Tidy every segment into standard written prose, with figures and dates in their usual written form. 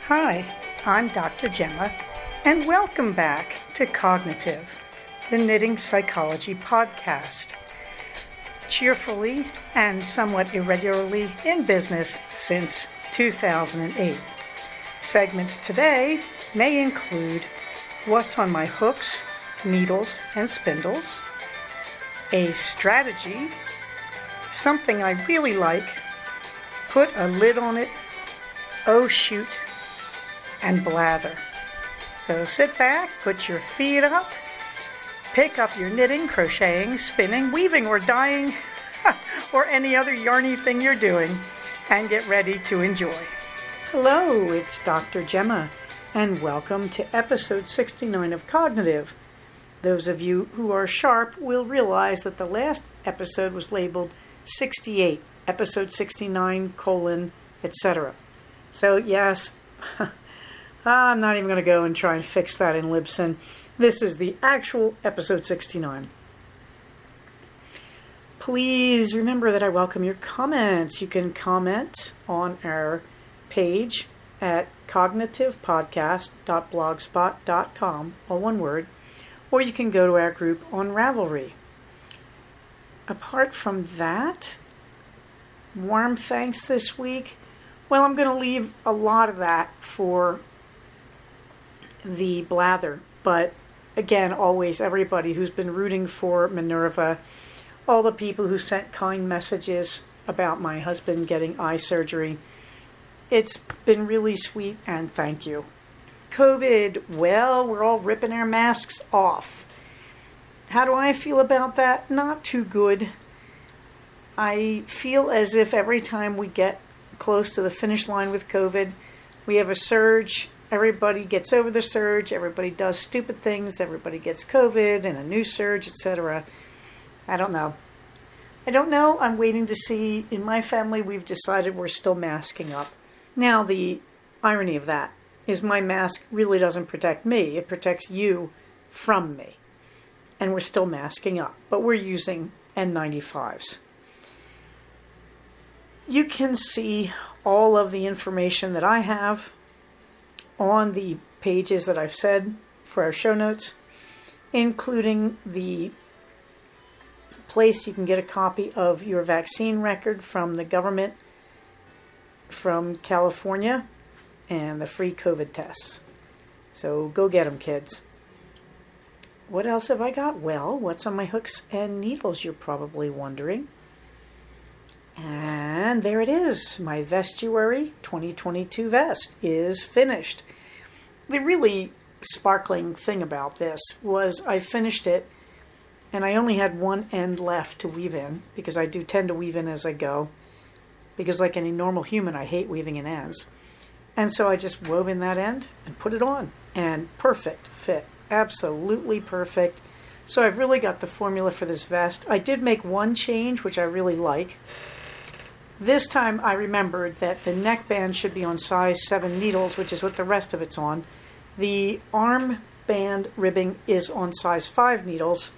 Hi, I'm Dr. Gemma, and welcome back to Cognitive, the Knitting Psychology podcast. Cheerfully and somewhat irregularly in business since 2008. Segments today may include what's on my hooks, needles, and spindles, a strategy, something I really like, put a lid on it, oh shoot, and blather. So sit back, put your feet up, pick up your knitting, crocheting, spinning, weaving, or dyeing, or any other yarny thing you're doing, and get ready to enjoy. Hello, it's Dr. Gemma, and welcome to episode 69 of Cognitive. Those of you who are sharp will realize that the last episode was labeled 68, episode 69, etc. So yes, I'm not even going to go and try and fix that in Libsyn. This is the actual episode 69. Please remember that I welcome your comments. You can comment on our page at cognitivepodcast.blogspot.com, all one word, or you can go to our group on Ravelry. Apart from that, warm thanks this week. Well, I'm going to leave a lot of that for the blather, but again, always everybody who's been rooting for Minerva, all the people who sent kind messages about my husband getting eye surgery. It's been really sweet, and thank you. COVID, well, we're all ripping our masks off. How do I feel about that? Not too good. I feel as if every time we get close to the finish line with COVID, we have a surge. Everybody gets over the surge. Everybody does stupid things. Everybody gets COVID and a new surge, etc. I don't know. I'm waiting to see. In my family, we've decided we're still masking up. Now, the irony of that is my mask really doesn't protect me. It protects you from me. And we're still masking up, but we're using N95s. You can see all of the information that I have on the pages that I've said for our show notes, including the place you can get a copy of your vaccine record from the government from California and the free COVID tests. So go get them, kids. What else have I got? Well, what's on my hooks and needles, you're probably wondering. And there it is. My Vestuary 2022 vest is finished. The really sparkling thing about this was I finished it and I only had one end left to weave in, because I do tend to weave in as I go, because like any normal human, I hate weaving in ends. And so I just wove in that end and put it on, and perfect fit, absolutely perfect. So I've really got the formula for this vest. I did make one change, which I really like. This time I remembered that the neckband should be on size 7 needles, which is what the rest of it's on. The arm band ribbing is on size 5 needles,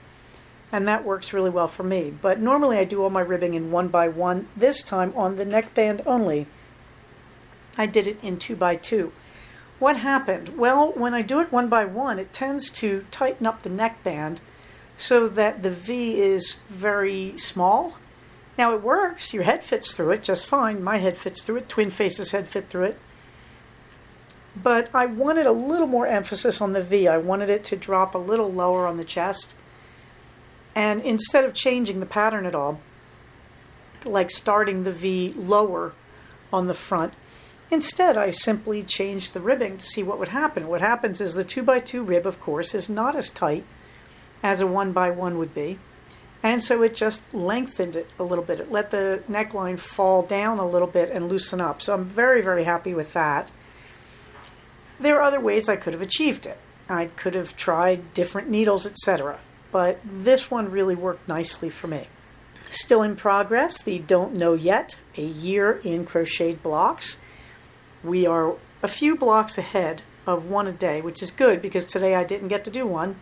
and that works really well for me. But normally I do all my ribbing in 1x1. This time on the neckband only, I did it in 2x2. What happened? Well, when I do it 1x1, it tends to tighten up the neckband so that the V is very small. Now it works. Your head fits through it just fine. My head fits through it. Twin Faces' head fit through it. But I wanted a little more emphasis on the V. I wanted it to drop a little lower on the chest. And instead of changing the pattern at all, like starting the V lower on the front, instead I simply changed the ribbing to see what would happen. What happens is the 2x2 rib, of course, is not as tight as a 1x1 would be. And so it just lengthened it a little bit. It let the neckline fall down a little bit and loosen up. So I'm very, very happy with that. There are other ways I could have achieved it. I could have tried different needles, etc. But this one really worked nicely for me. Still in progress, the Don't Know Yet, a year in crocheted blocks. We are a few blocks ahead of one a day, which is good because today I didn't get to do one,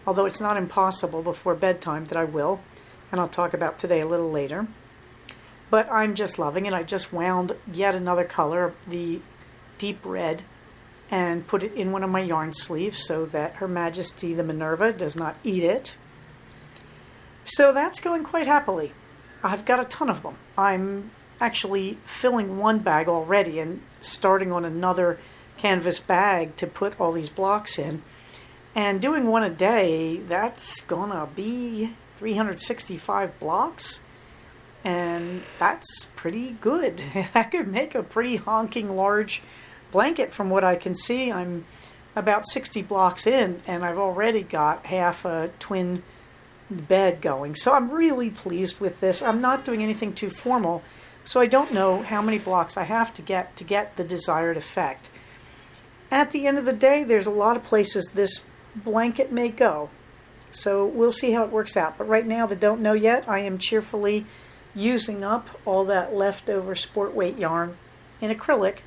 although it's not impossible before bedtime that I will, and I'll talk about today a little later. But I'm just loving it. I just wound yet another color, the deep red, and put it in one of my yarn sleeves so that Her Majesty the Minerva does not eat it. So that's going quite happily. I've got a ton of them. I'm actually filling one bag already and starting on another canvas bag to put all these blocks in. And doing one a day, that's gonna be 365 blocks. And that's pretty good. That could make a pretty honking large blanket from what I can see. I'm about 60 blocks in and I've already got half a twin bed going. So I'm really pleased with this. I'm not doing anything too formal, so I don't know how many blocks I have to get the desired effect. At the end of the day, there's a lot of places this blanket may go. So we'll see how it works out. But right now, the don't know yet, I am cheerfully using up all that leftover sport weight yarn in acrylic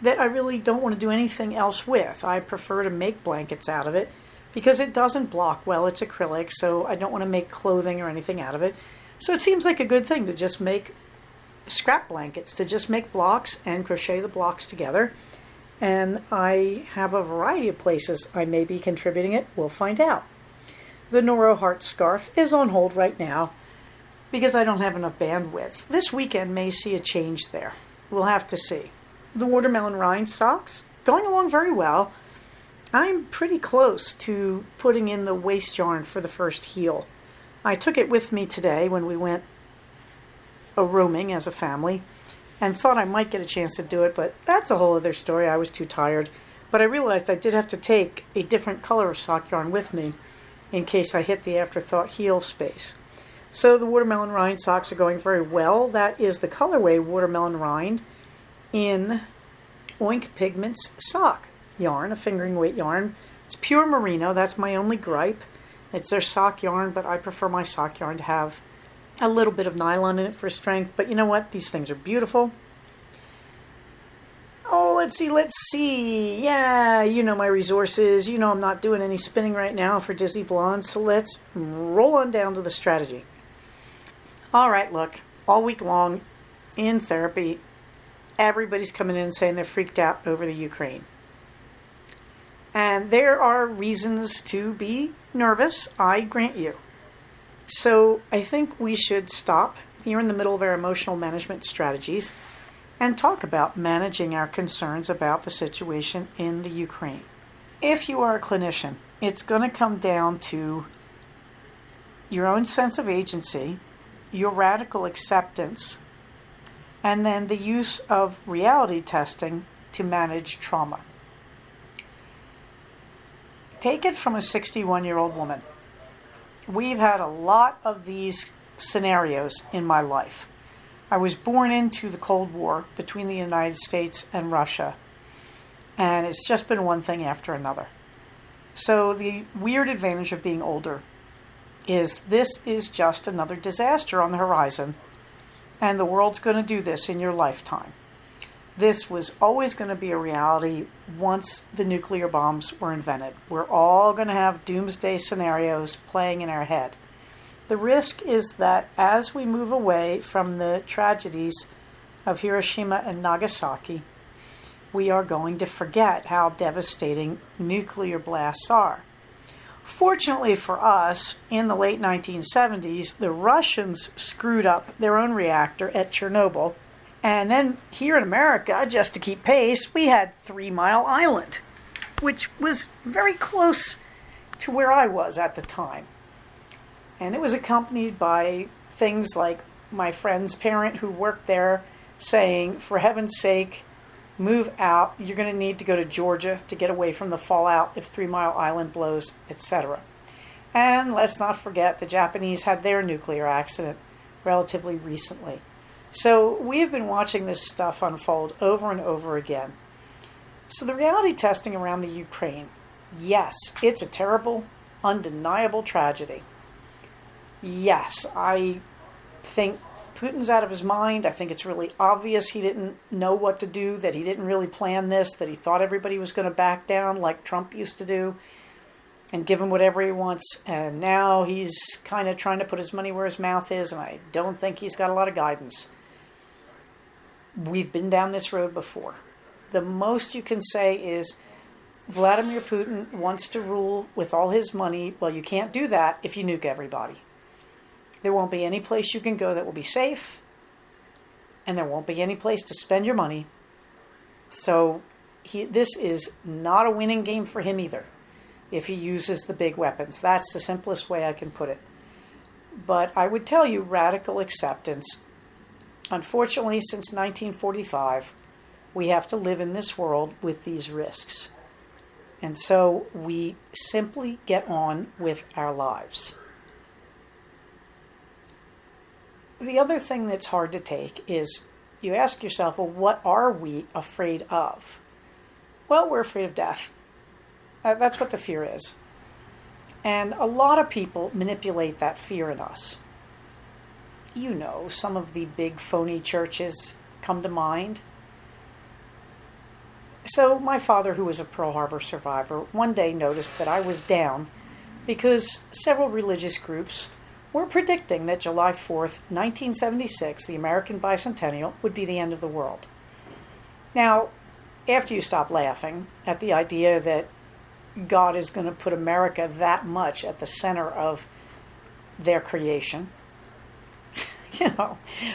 that I really don't want to do anything else with. I prefer to make blankets out of it because it doesn't block well. It's acrylic, so I don't want to make clothing or anything out of it. So it seems like a good thing to just make scrap blankets, to just make blocks and crochet the blocks together. And I have a variety of places I may be contributing it. We'll find out. The Noro Heart scarf is on hold right now because I don't have enough bandwidth. This weekend may see a change there. We'll have to see. The watermelon rind socks, going along very well. I'm pretty close to putting in the waste yarn for the first heel. I took it with me today when we went roaming as a family and thought I might get a chance to do it, but that's a whole other story. I was too tired. But I realized I did have to take a different color of sock yarn with me in case I hit the afterthought heel space. So the watermelon rind socks are going very well. That is the colorway watermelon rind in Oink Pigments sock yarn, a fingering weight yarn. It's pure merino. That's my only gripe. It's their sock yarn, but I prefer my sock yarn to have a little bit of nylon in it for strength. But you know what? These things are beautiful. Oh, let's see. Yeah, you know my resources. You know I'm not doing any spinning right now for Disney Blonde, so let's roll on down to the strategy. All right, look, all week long in therapy, everybody's coming in saying they're freaked out over the Ukraine. And there are reasons to be nervous, I grant you. So I think we should stop here in the middle of our emotional management strategies and talk about managing our concerns about the situation in the Ukraine. If you are a clinician, it's going to come down to your own sense of agency, your radical acceptance, and then the use of reality testing to manage trauma. Take it from a 61-year-old woman. We've had a lot of these scenarios in my life. I was born into the Cold War between the United States and Russia, and it's just been one thing after another. So the weird advantage of being older is this is just another disaster on the horizon, and the world's going to do this in your lifetime. This was always going to be a reality once the nuclear bombs were invented. We're all going to have doomsday scenarios playing in our head. The risk is that as we move away from the tragedies of Hiroshima and Nagasaki, we are going to forget how devastating nuclear blasts are. Fortunately for us, in the late 1970s, the Russians screwed up their own reactor at Chernobyl. And then here in America, just to keep pace, we had 3 Mile Island, which was very close to where I was at the time. And it was accompanied by things like my friend's parent who worked there saying, for heaven's sake, move out. You're going to need to go to Georgia to get away from the fallout if 3 Mile Island blows, etc. And let's not forget the Japanese had their nuclear accident relatively recently. So we've been watching this stuff unfold over and over again. So the reality testing around the Ukraine, yes, it's a terrible, undeniable tragedy. Yes, I think Putin's out of his mind. I think it's really obvious he didn't know what to do, that he didn't really plan this, that he thought everybody was going to back down like Trump used to do and give him whatever he wants. And now he's kind of trying to put his money where his mouth is, and I don't think he's got a lot of guidance. We've been down this road before. The most you can say is Vladimir Putin wants to rule with all his money. Well, you can't do that if you nuke everybody. There won't be any place you can go that will be safe, and there won't be any place to spend your money. So this is not a winning game for him either, if he uses the big weapons. That's the simplest way I can put it. But I would tell you, radical acceptance. Unfortunately, since 1945, we have to live in this world with these risks. And so we simply get on with our lives. The other thing that's hard to take is you ask yourself, well, what are we afraid of? Well, we're afraid of death. That's what the fear is. And a lot of people manipulate that fear in us. You know, some of the big phony churches come to mind. So my father, who was a Pearl Harbor survivor, one day noticed that I was down because several religious groups were predicting that July 4th, 1976, the American bicentennial, would be the end of the world. Now, after you stop laughing at the idea that God is going to put America that much at the center of their creation,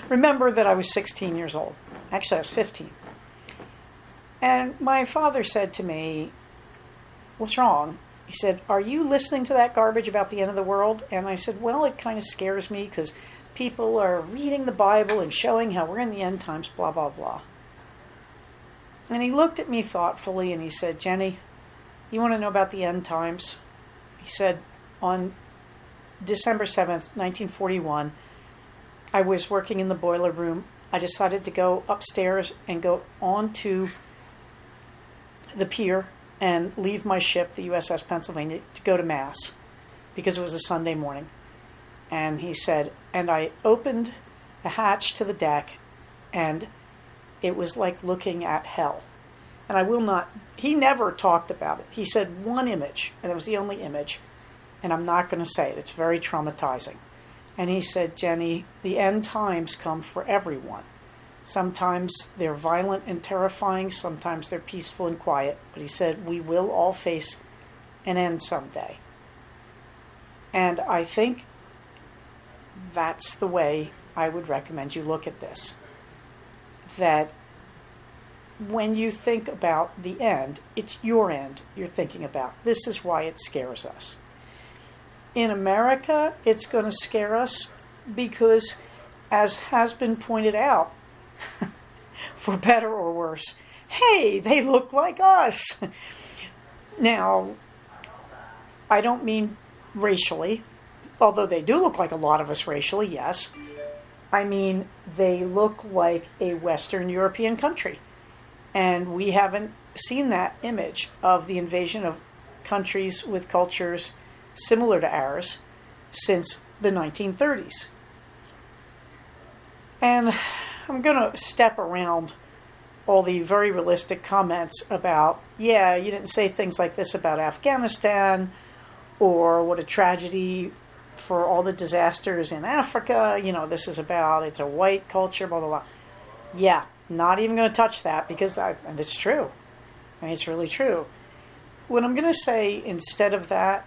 remember that I was 16 years old. Actually, I was 15. And my father said to me, "What's wrong?" He said, "Are you listening to that garbage about the end of the world?" And I said, "Well, it kind of scares me because people are reading the Bible and showing how we're in the end times, blah, blah, blah." And he looked at me thoughtfully and he said, "Jenny, you want to know about the end times?" He said, on December 7th, 1941, I was working in the boiler room. I decided to go upstairs and go onto the pier and leave my ship, the USS Pennsylvania, to go to Mass because it was a Sunday morning. And he said, and I opened a hatch to the deck and it was like looking at hell. And I will not, he never talked about it. He said one image, and it was the only image. And I'm not going to say it. It's very traumatizing. And he said, "Jenny, the end times come for everyone. Sometimes they're violent and terrifying. Sometimes they're peaceful and quiet." But he said, "We will all face an end someday." And I think that's the way I would recommend you look at this. That when you think about the end, it's your end you're thinking about. This is why it scares us. In America, it's going to scare us because, as has been pointed out, for better or worse, hey, they look like us. Now, I don't mean racially, although they do look like a lot of us racially, yes. I mean, they look like a Western European country. And we haven't seen that image of the invasion of countries with cultures similar to ours since the 1930s. And I'm going to step around all the very realistic comments about, yeah, you didn't say things like this about Afghanistan, or what a tragedy for all the disasters in Africa. This is about, it's a white culture, blah, blah, blah. Yeah, not even going to touch that because and it's true. I mean, it's really true. What I'm going to say instead of that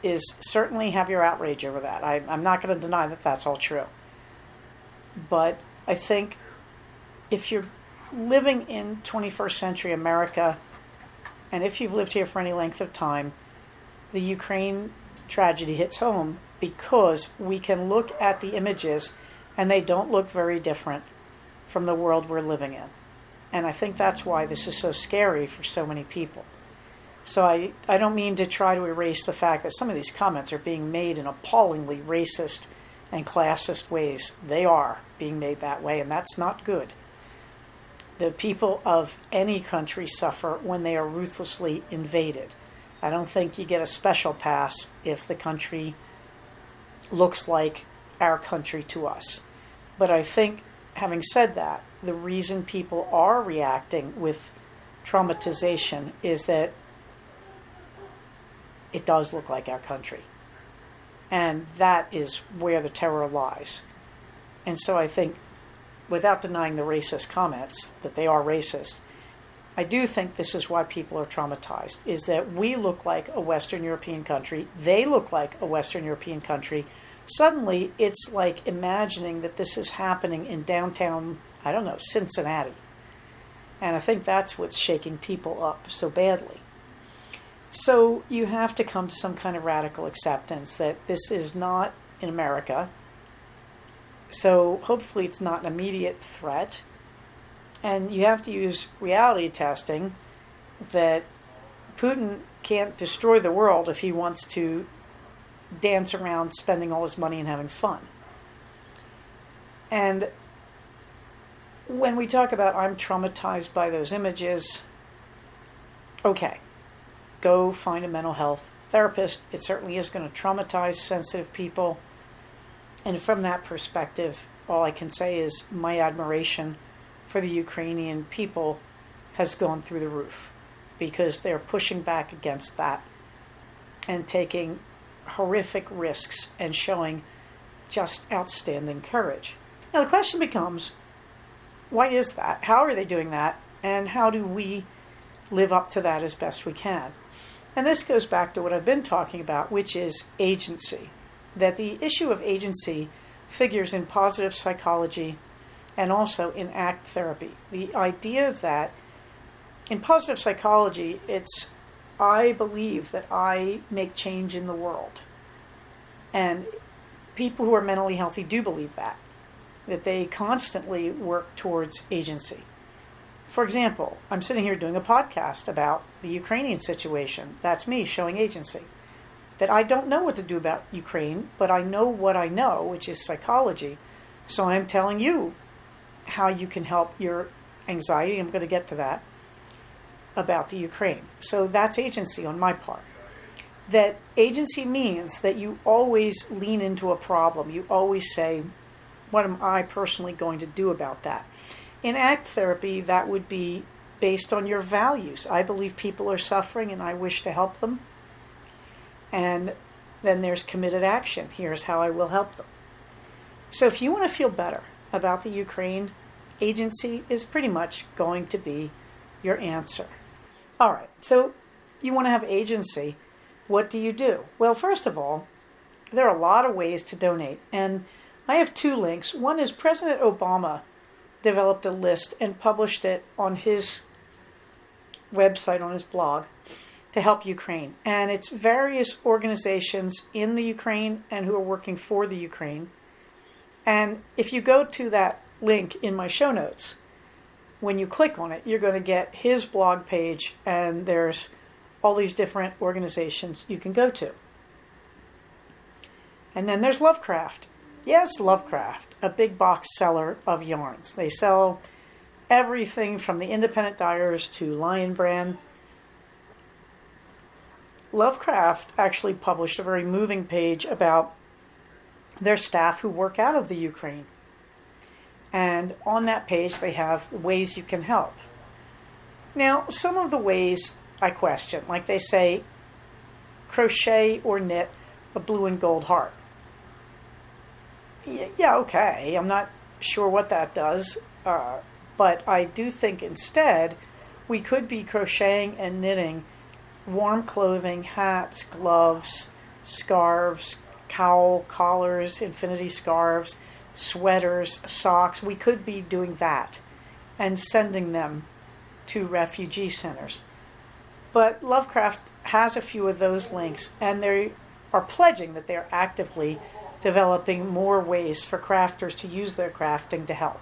is certainly have your outrage over that. I'm not going to deny that that's all true. But I think if you're living in 21st century America, and if you've lived here for any length of time, the Ukraine tragedy hits home because we can look at the images and they don't look very different from the world we're living in. And I think that's why this is so scary for so many people. So I don't mean to try to erase the fact that some of these comments are being made in appallingly racist and classist ways. They are being made that way, and that's not good. The people of any country suffer when they are ruthlessly invaded. I don't think you get a special pass if the country looks like our country to us. But I think, having said that, the reason people are reacting with traumatization is that it does look like our country. And that is where the terror lies. And so I think, without denying the racist comments, that they are racist, I do think this is why people are traumatized, is that we look like a Western European country. They look like a Western European country. Suddenly, it's like imagining that this is happening in downtown, I don't know, Cincinnati. And I think that's what's shaking people up so badly. So you have to come to some kind of radical acceptance that this is not in America. So hopefully it's not an immediate threat. And you have to use reality testing that Putin can't destroy the world if he wants to dance around spending all his money and having fun. And when we talk about I'm traumatized by those images, okay, go find a mental health therapist. It certainly is going to traumatize sensitive people. And from that perspective, all I can say is my admiration for the Ukrainian people has gone through the roof, because they're pushing back against that and taking horrific risks and showing just outstanding courage. Now the question becomes, why is that? How are they doing that? And how do we live up to that as best we can? And this goes back to what I've been talking about, which is agency. That the issue of agency figures in positive psychology and also in ACT therapy. The idea that in positive psychology, it's I believe that I make change in the world. And people who are mentally healthy do believe that they constantly work towards agency. For example, I'm sitting here doing a podcast about the Ukrainian situation. That's me showing agency. That I don't know what to do about Ukraine, but I know what I know, which is psychology. So I'm telling you how you can help your anxiety. I'm going to get to that, about the Ukraine. So that's agency on my part. That agency means that you always lean into a problem. You always say, what am I personally going to do about that? In ACT therapy, that would be based on your values. I believe people are suffering and I wish to help them. And then there's committed action. Here's how I will help them. So if you want to feel better about the Ukraine, agency is pretty much going to be your answer. All right, so you want to have agency. What do you do? Well, first of all, there are a lot of ways to donate. And I have two links. One is President Obama developed a list and published it on his website, on his blog, to help Ukraine. And it's various organizations in the Ukraine and who are working for the Ukraine. And if you go to that link in my show notes, when you click on it, you're going to get his blog page, and there's all these different organizations you can go to. And then there's Lovecraft. Yes, Lovecraft, a big box seller of yarns. They sell everything from the Independent Dyers to Lion Brand. Lovecraft actually published a very moving page about their staff who work out of the Ukraine. And on that page, they have ways you can help. Now, some of the ways I question, like they say, crochet or knit a blue and gold heart. Yeah, okay, I'm not sure what that does, but I do think instead we could be crocheting and knitting warm clothing, hats, gloves, scarves, cowl, collars, infinity scarves, sweaters, socks. We could be doing that and sending them to refugee centers. But Lovecraft has a few of those links, and they are pledging that they're actively developing more ways for crafters to use their crafting to help.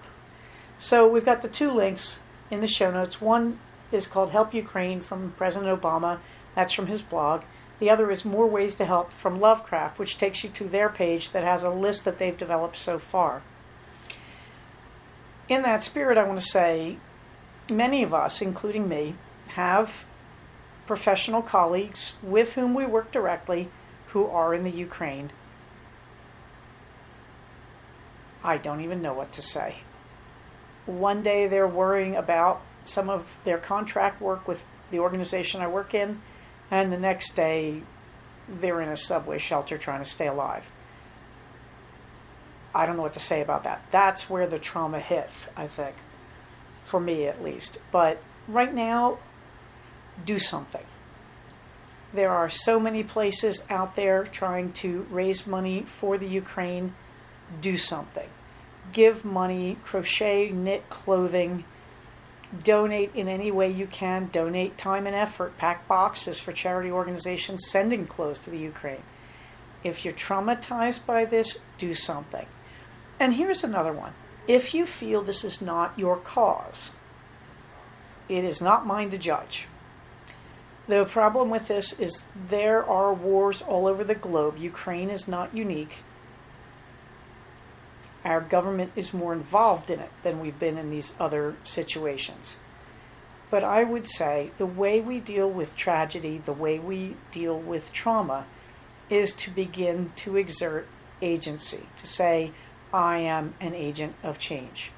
So we've got the two links in the show notes. One is called Help Ukraine from President Obama. That's from his blog. The other is More Ways to Help from Lovecraft, which takes you to their page that has a list that they've developed so far. In that spirit, I want to say many of us, including me, have professional colleagues with whom we work directly who are in the Ukraine. I don't even know what to say. One day they're worrying about some of their contract work with the organization I work in, and the next day they're in a subway shelter trying to stay alive. I don't know what to say about that. That's where the trauma hits, I think, for me at least. But right now, do something. There are so many places out there trying to raise money for the Ukraine. Do something. Give money, crochet, knit clothing, donate in any way you can. Donate time and effort. Pack boxes for charity organizations sending clothes to the Ukraine. If you're traumatized by this, do something. And here's another one. If you feel this is not your cause, it is not mine to judge. The problem with this is there are wars all over the globe. Ukraine is not unique. Our government is more involved in it than we've been in these other situations. But I would say the way we deal with tragedy, the way we deal with trauma, is to begin to exert agency, to say, I am an agent of change.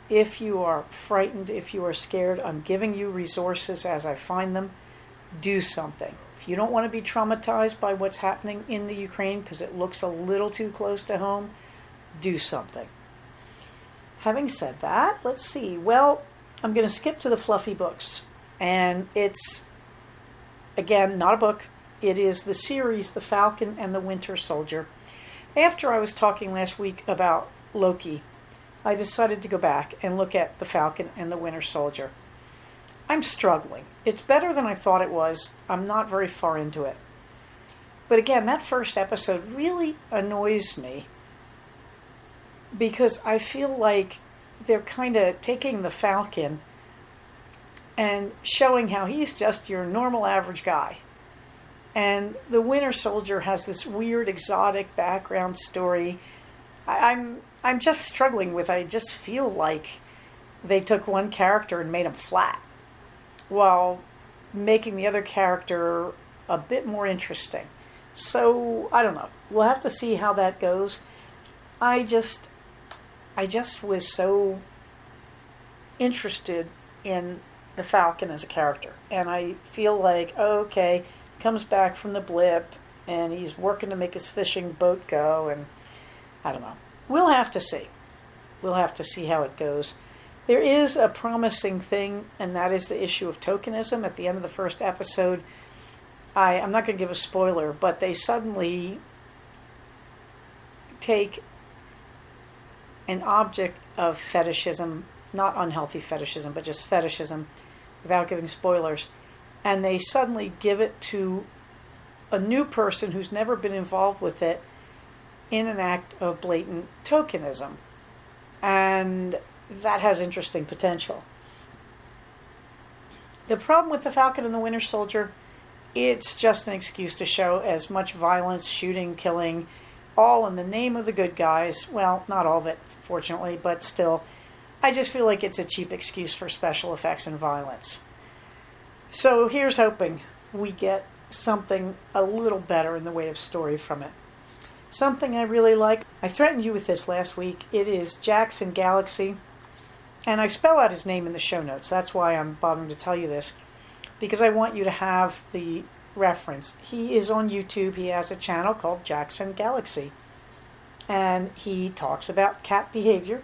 If you are frightened, if you are scared, I'm giving you resources as I find them. Do something. If you don't want to be traumatized by what's happening in the Ukraine because it looks a little too close to home, do something. Having said that, let's see. Well, I'm going to skip to the fluffy books. And it's, again, not a book. It is the series, The Falcon and the Winter Soldier. After I was talking last week about Loki, I decided to go back and look at The Falcon and the Winter Soldier. I'm struggling. It's better than I thought it was. I'm not very far into it. But again, that first episode really annoys me because I feel like they're kind of taking the Falcon and showing how he's just your normal average guy. And the Winter Soldier has this weird exotic background story. I'm just struggling with. I just feel like they took one character and made him flat, while making the other character a bit more interesting. So, I don't know. We'll have to see how that goes. I just was so interested in the Falcon as a character. And I feel like, okay, comes back from the blip, and he's working to make his fishing boat go, and I don't know. We'll have to see. We'll have to see how it goes. There is a promising thing, and that is the issue of tokenism. At the end of the first episode, I'm not going to give a spoiler, but they suddenly take an object of fetishism, not unhealthy fetishism, but just fetishism, without giving spoilers, and they suddenly give it to a new person who's never been involved with it in an act of blatant tokenism. And that has interesting potential. The problem with The Falcon and the Winter Soldier, it's just an excuse to show as much violence, shooting, killing, all in the name of the good guys. Well, not all of it, fortunately, but still, I just feel like it's a cheap excuse for special effects and violence. So here's hoping we get something a little better in the way of story from it. Something I really like, I threatened you with this last week, it is Jackson Galaxy. And I spell out his name in the show notes. That's why I'm bothering to tell you this, because I want you to have the reference. He is on YouTube. He has a channel called Jackson Galaxy. And he talks about cat behavior.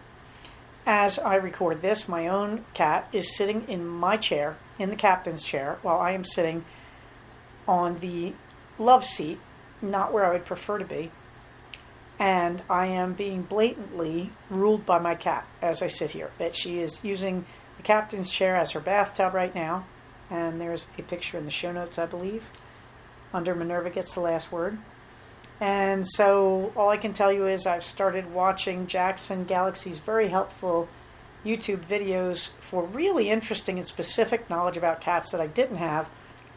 As I record this, my own cat is sitting in my chair, in the captain's chair, while I am sitting on the love seat, not where I would prefer to be. And I am being blatantly ruled by my cat as I sit here, that she is using the captain's chair as her bathtub right now. And there's a picture in the show notes, I believe, under Minerva Gets the Last Word. And so all I can tell you is I've started watching Jackson Galaxy's very helpful YouTube videos for really interesting and specific knowledge about cats that I didn't have,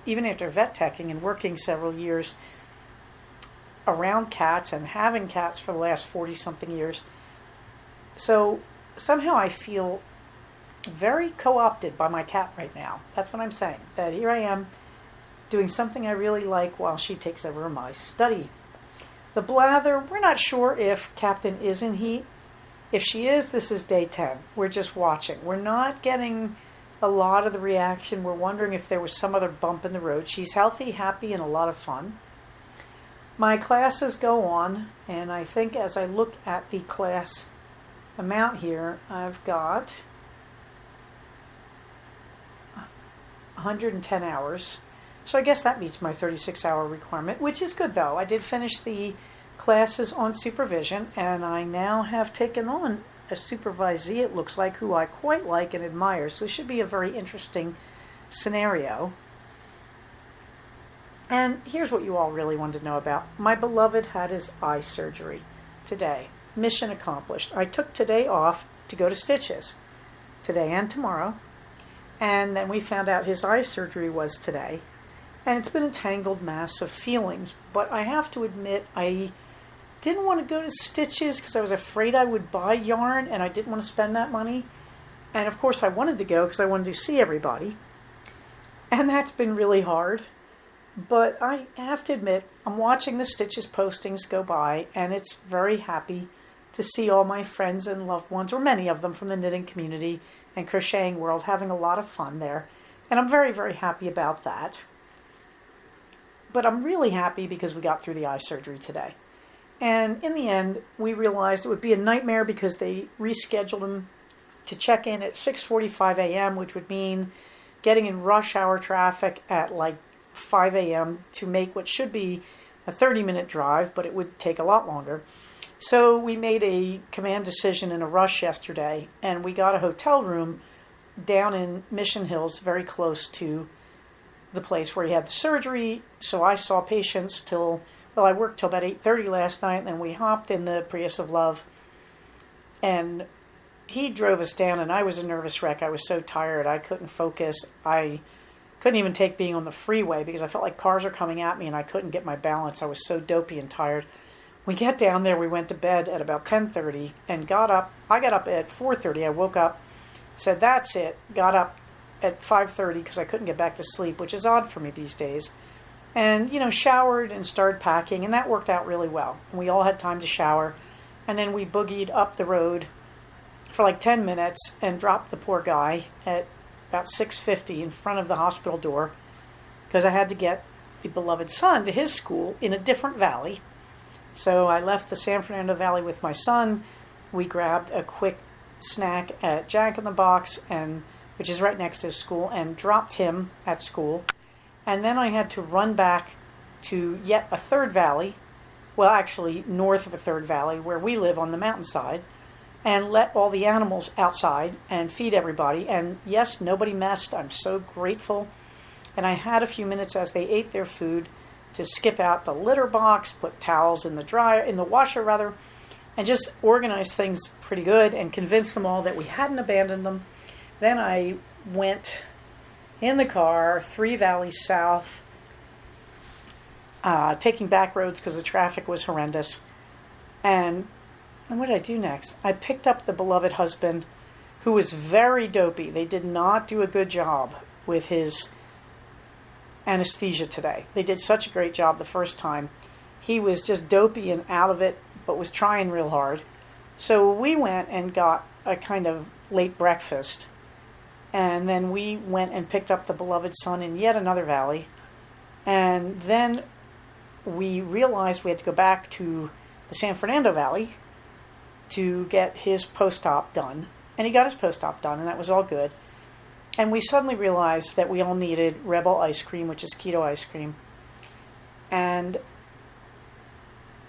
even after vet teching and working several years around cats and having cats for the last 40-something years. So somehow I feel very co-opted by my cat right now. That's what I'm saying. That here I am doing something I really like while she takes over my study. The blather, we're not sure if Captain is in heat. If she is, this is day 10. We're just watching. We're not getting a lot of the reaction. We're wondering if there was some other bump in the road. She's healthy, happy, and a lot of fun. My classes go on, and I think as I look at the class amount here, I've got 110 hours. So I guess that meets my 36-hour requirement, which is good though. I did finish the classes on supervision, and I now have taken on a supervisee, it looks like, who I quite like and admire. So this should be a very interesting scenario. And here's what you all really wanted to know about. My beloved had his eye surgery today. Mission accomplished. I took today off to go to Stitches, today and tomorrow. And then we found out his eye surgery was today. And it's been a tangled mass of feelings. But I have to admit, I didn't want to go to Stitches because I was afraid I would buy yarn and I didn't want to spend that money. And of course I wanted to go because I wanted to see everybody. And that's been really hard. But I have to admit, I'm watching the Stitches postings go by, and it's very happy to see all my friends and loved ones, or many of them from the knitting community and crocheting world, having a lot of fun there. And I'm very, very happy about that. But I'm really happy because we got through the eye surgery today. And in the end, we realized it would be a nightmare because they rescheduled him to check in at 6:45 a.m., which would mean getting in rush hour traffic at like 5 a.m. to make what should be a 30-minute drive, but it would take a lot longer. So we made a command decision in a rush yesterday, and we got a hotel room down in Mission Hills, very close to the place where he had the surgery. So I saw patients till, well, I worked till about 8:30 last night, and then we hopped in the Prius of Love, and he drove us down, and I was a nervous wreck. I was so tired. I couldn't focus. I couldn't even take being on the freeway because I felt like cars are coming at me and I couldn't get my balance. I was so dopey and tired. We got down there, we went to bed at about 10:30 and got up. I got up at 4:30. I woke up, said that's it, got up at 5:30 because I couldn't get back to sleep, which is odd for me these days. And, showered and started packing, and that worked out really well. We all had time to shower, and then we boogied up the road for like 10 minutes and dropped the poor guy at about 6:50 in front of the hospital door because I had to get the beloved son to his school in a different valley. So I left the San Fernando Valley with my son. We grabbed a quick snack at Jack in the Box, which is right next to his school, and dropped him at school. And then I had to run back to yet a third valley, well, actually north of a third valley where we live on the mountainside, and let all the animals outside and feed everybody. And yes, nobody messed. I'm so grateful. And I had a few minutes as they ate their food to skip out the litter box, put towels in the washer, and just organize things pretty good and convince them all that we hadn't abandoned them. Then I went in the car 3 valleys south, taking back roads because the traffic was horrendous. And what did I do next? I picked up the beloved husband, who was very dopey. They did not do a good job with his anesthesia today. They did such a great job the first time. He was just dopey and out of it, but was trying real hard. So we went and got a kind of late breakfast. And then we went and picked up the beloved son in yet another valley. And then we realized we had to go back to the San Fernando Valley to get his post-op done. And he got his post-op done, and that was all good. And we suddenly realized that we all needed Rebel ice cream, which is keto ice cream. And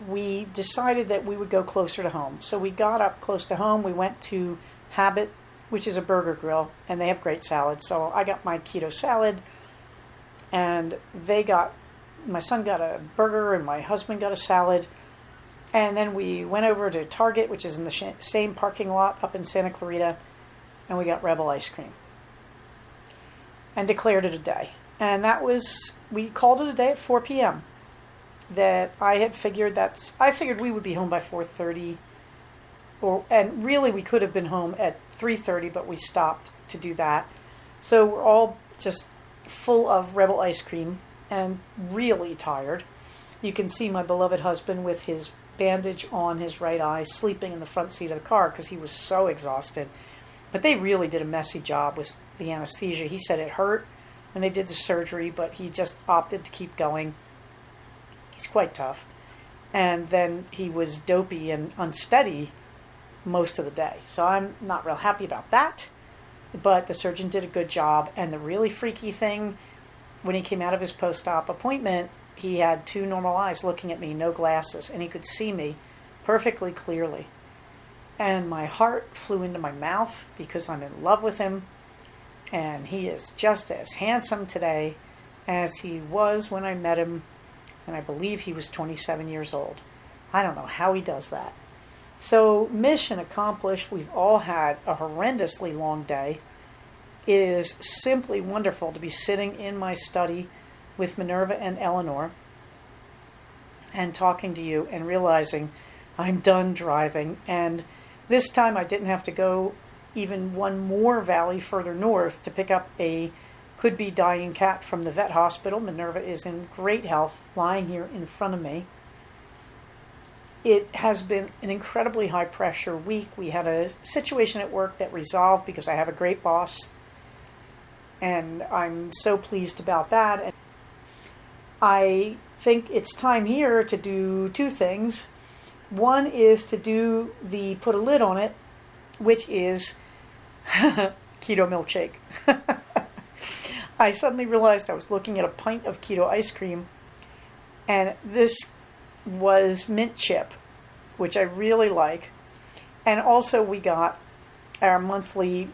we decided that we would go closer to home. So we got up close to home. We went to Habit, which is a burger grill, and they have great salads. So I got my keto salad, and my son got a burger, and my husband got a salad. And then we went over to Target, which is in the same parking lot up in Santa Clarita, and we got Rebel ice cream. And declared it a day. And we called it a day at 4 p.m. That I figured we would be home by 4:30. And really we could have been home at 3:30, but we stopped to do that. So we're all just full of Rebel ice cream and really tired. You can see my beloved husband with his bandage on his right eye, sleeping in the front seat of the car because he was so exhausted. But they really did a messy job with the anesthesia. He said it hurt when they did the surgery, but he just opted to keep going. He's quite tough. And then he was dopey and unsteady most of the day. So I'm not real happy about that. but the surgeon did a good job. And the really freaky thing, when he came out of his post-op appointment, he had two normal eyes looking at me, no glasses, and he could see me perfectly clearly. And my heart flew into my mouth because I'm in love with him, and he is just as handsome today as he was when I met him, and I believe he was 27 years old. I don't know how he does that. So, mission accomplished. We've all had a horrendously long day. It is simply wonderful to be sitting in my study with Minerva and Eleanor and talking to you and realizing I'm done driving. And this time I didn't have to go even one more valley further north to pick up a could-be dying cat from the vet hospital. Minerva is in great health, lying here in front of me. It has been an incredibly high-pressure week. We had a situation at work that resolved because I have a great boss, and I'm so pleased about that. And I think it's time here to do two things. One is to do the put a lid on it, which is keto milkshake. I suddenly realized I was looking at a pint of keto ice cream, and this was mint chip, which I really like. And also we got our monthly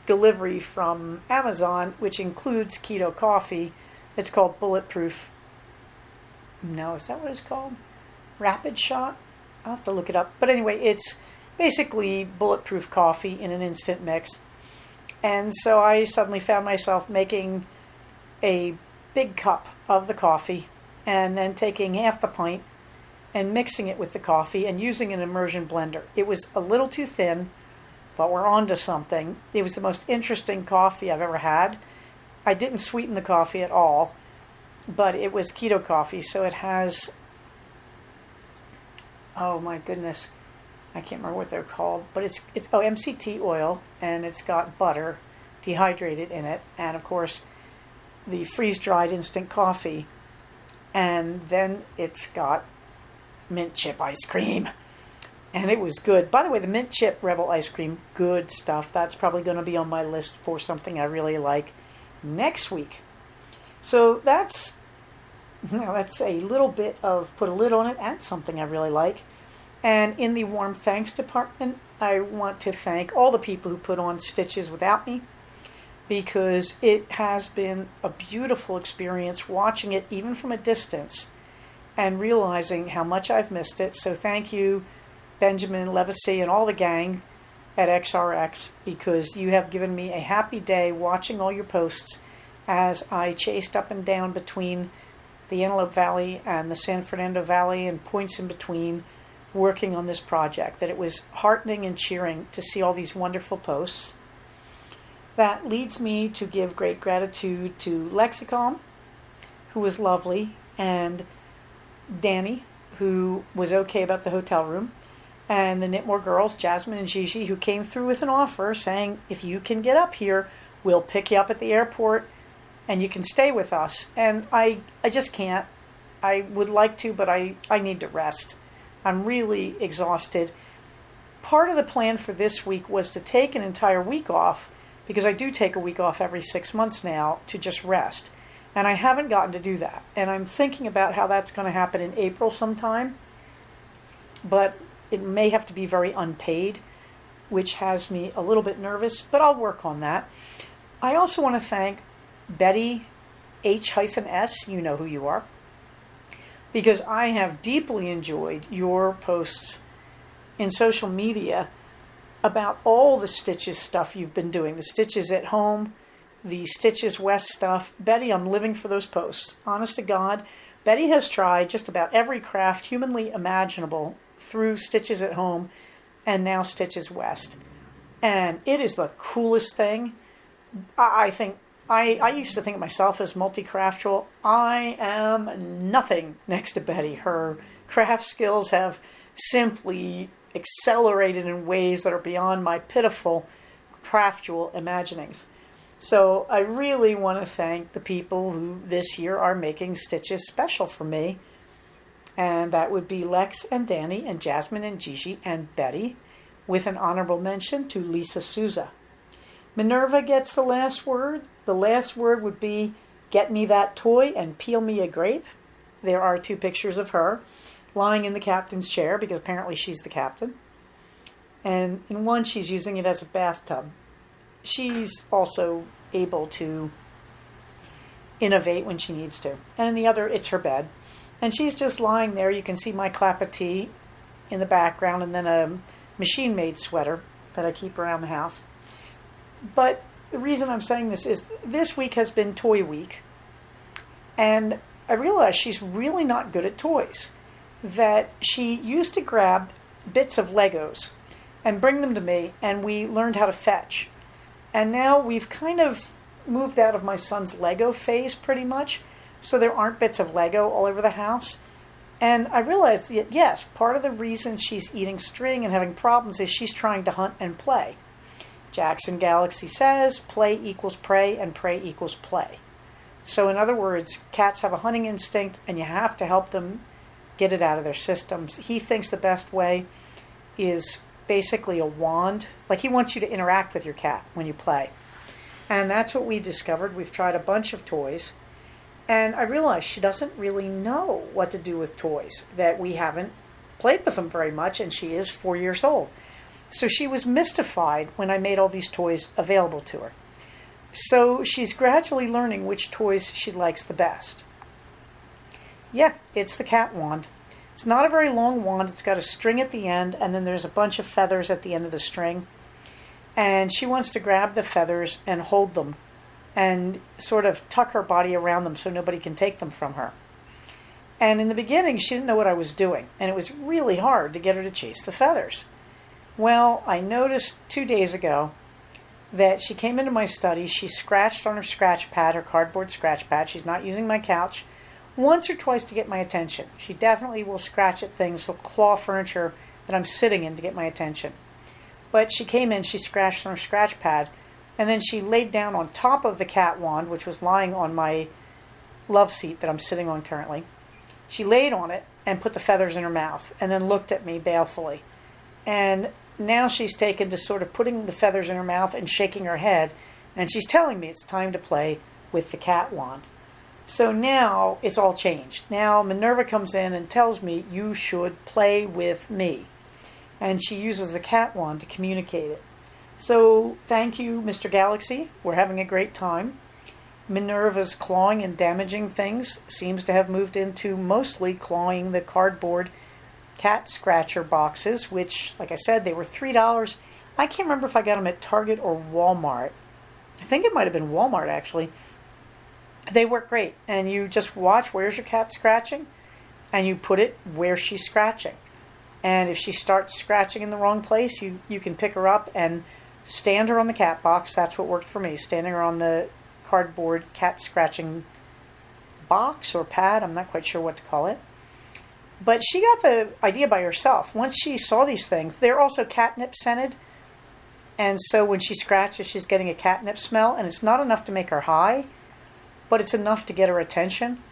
delivery from Amazon, which includes keto coffee. It's called Bulletproof. No, is that what it's called? Rapid Shot? I'll have to look it up. But anyway, it's basically bulletproof coffee in an instant mix. And so I suddenly found myself making a big cup of the coffee and then taking half the pint and mixing it with the coffee and using an immersion blender. It was a little too thin, but we're on to something. It was the most interesting coffee I've ever had. I didn't sweeten the coffee at all, but it was keto coffee, so it has, oh my goodness, I can't remember what they're called, but it's MCT oil, and it's got butter dehydrated in it, and of course the freeze-dried instant coffee, and then it's got mint chip ice cream, and it was good. By the way, the mint chip Rebel ice cream, good stuff. That's probably going to be on my list for something I really like next week. So that's a little bit of put a lid on it and something I really like. And in the warm thanks department, I want to thank all the people who put on Stitches without me, because it has been a beautiful experience watching it even from a distance and realizing how much I've missed it. So thank you, Benjamin, Levacy, and all the gang at XRX, because you have given me a happy day watching all your posts as I chased up and down between the Antelope Valley and the San Fernando Valley and points in between, working on this project. That it was heartening and cheering to see all these wonderful posts. That leads me to give great gratitude to Lexicom, who was lovely, and Danny, who was okay about the hotel room, and the Knitmore girls, Jasmine and Gigi, who came through with an offer saying, if you can get up here, we'll pick you up at the airport and you can stay with us. And I just can't. I would like to, but I need to rest. I'm really exhausted. Part of the plan for this week was to take an entire week off, because I do take a week off every 6 months now to just rest. And I haven't gotten to do that. And I'm thinking about how that's going to happen in April sometime. But it may have to be very unpaid, which has me a little bit nervous, but I'll work on that. I also want to thank Betty H-S, you know who you are, because I have deeply enjoyed your posts in social media about all the Stitches stuff you've been doing, the Stitches at Home, the Stitches West stuff. Betty, I'm living for those posts. Honest to God, Betty has tried just about every craft humanly imaginable through Stitches at Home and now Stitches West. And it is the coolest thing. I think, I used to think of myself as multi-craftual. I am nothing next to Betty. Her craft skills have simply accelerated in ways that are beyond my pitiful craftual imaginings. So I really want to thank the people who this year are making Stitches special for me. And that would be Lex and Danny and Jasmine and Gigi and Betty, with an honorable mention to Lisa Souza. Minerva gets the last word. The last word would be, get me that toy and peel me a grape. There are 2 pictures of her lying in the captain's chair, because apparently she's the captain. And in one, she's using it as a bathtub. She's also able to innovate when she needs to. And in the other, it's her bed. And she's just lying there. You can see my Clapetee in the background, and then a machine-made sweater that I keep around the house. But the reason I'm saying this is this week has been Toy Week. And I realized she's really not good at toys. That she used to grab bits of Legos and bring them to me, and we learned how to fetch. And now we've kind of moved out of my son's Lego phase pretty much, so there aren't bits of Lego all over the house. And I realized that, yes, part of the reason she's eating string and having problems is she's trying to hunt and play. Jackson Galaxy says play equals prey and prey equals play. So in other words, cats have a hunting instinct, and you have to help them get it out of their systems. He thinks the best way is basically a wand. Like, he wants you to interact with your cat when you play. And that's what we discovered. We've tried a bunch of toys. And I realized she doesn't really know what to do with toys, that we haven't played with them very much, and she is 4 years old. So she was mystified when I made all these toys available to her. So she's gradually learning which toys she likes the best. Yeah, it's the cat wand. It's not a very long wand. It's got a string at the end, and then there's a bunch of feathers at the end of the string. And she wants to grab the feathers and hold them and sort of tuck her body around them so nobody can take them from her. And in the beginning, she didn't know what I was doing, and it was really hard to get her to chase the feathers. Well, I noticed 2 days ago that she came into my study. She scratched on her scratch pad, her cardboard scratch pad. She's not using my couch. Once or twice to get my attention. She definitely will scratch at things, will claw furniture that I'm sitting in to get my attention. But she came in, she scratched on her scratch pad, and then she laid down on top of the cat wand, which was lying on my love seat that I'm sitting on currently. She laid on it and put the feathers in her mouth, and then looked at me balefully. And now she's taken to sort of putting the feathers in her mouth and shaking her head, and she's telling me it's time to play with the cat wand. So now it's all changed. Now Minerva comes in and tells me, you should play with me. And she uses the cat wand to communicate it. So thank you, Mr. Galaxy. We're having a great time. Minerva's clawing and damaging things seems to have moved into mostly clawing the cardboard cat scratcher boxes, which, like I said, they were $3. I can't remember if I got them at Target or Walmart. I think it might have been Walmart, actually. They work great, and you just watch where's your cat scratching, and you put it where she's scratching. And if she starts scratching in the wrong place, you can pick her up and stand her on the cat box. That's what worked for me, standing her on the cardboard cat scratching box or pad. I'm not quite sure what to call it. But she got the idea by herself. Once she saw these things, they're also catnip scented. And so when she scratches, she's getting a catnip smell, and it's not enough to make her high, but it's enough to get her attention.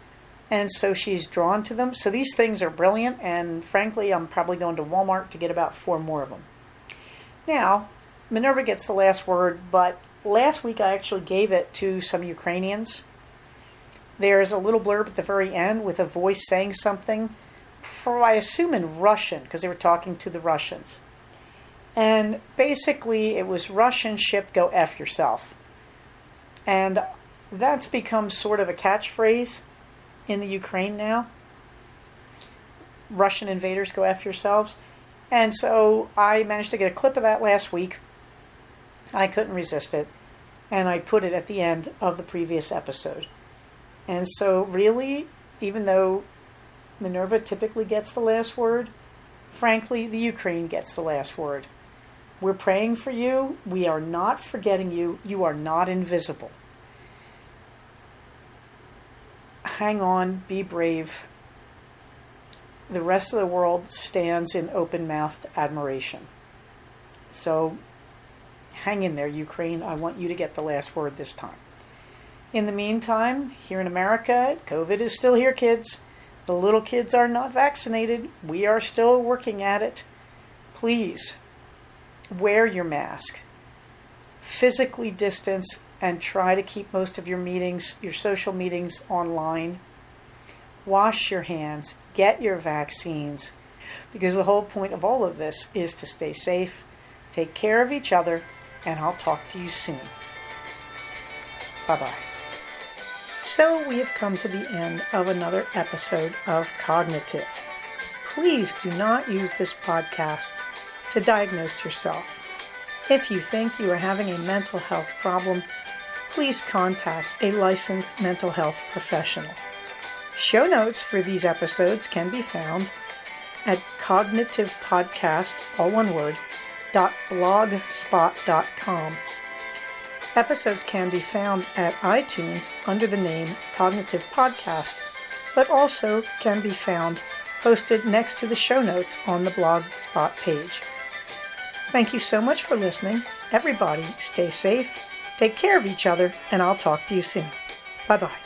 And so she's drawn to them. So these things are brilliant, and frankly, I'm probably going to Walmart to get about 4 more of them. Now, Minerva gets the last word, but last week I actually gave it to some Ukrainians. There's a little blurb at the very end with a voice saying something, I assume in Russian, because they were talking to the Russians. And basically, it was Russian ship, go F yourself. And that's become sort of a catchphrase in the Ukraine now. Russian invaders, go F yourselves. And so I managed to get a clip of that last week. I couldn't resist it. And I put it at the end of the previous episode. And so really, even though Minerva typically gets the last word, frankly, the Ukraine gets the last word. We're praying for you. We are not forgetting you. You are not invisible. Hang on, be brave. The rest of the world stands in open-mouthed admiration. So hang in there, Ukraine. I want you to get the last word this time. In the meantime, here in America, COVID is still here, kids. The little kids are not vaccinated. We are still working at it. Please, wear your mask. physically distance and try to keep most of your meetings, your social meetings, online. Wash your hands, get your vaccines, because the whole point of all of this is to stay safe, take care of each other, and I'll talk to you soon. Bye-bye. So we have come to the end of another episode of Cognitive. Please do not use this podcast to diagnose yourself. If you think you are having a mental health problem, please contact a licensed mental health professional. Show notes for these episodes can be found at cognitivepodcast, all one word, .blogspot.com. Episodes can be found at iTunes under the name Cognitive Podcast, but also can be found posted next to the show notes on the Blogspot page. Thank you so much for listening. Everybody, stay safe, take care of each other, and I'll talk to you soon. Bye-bye.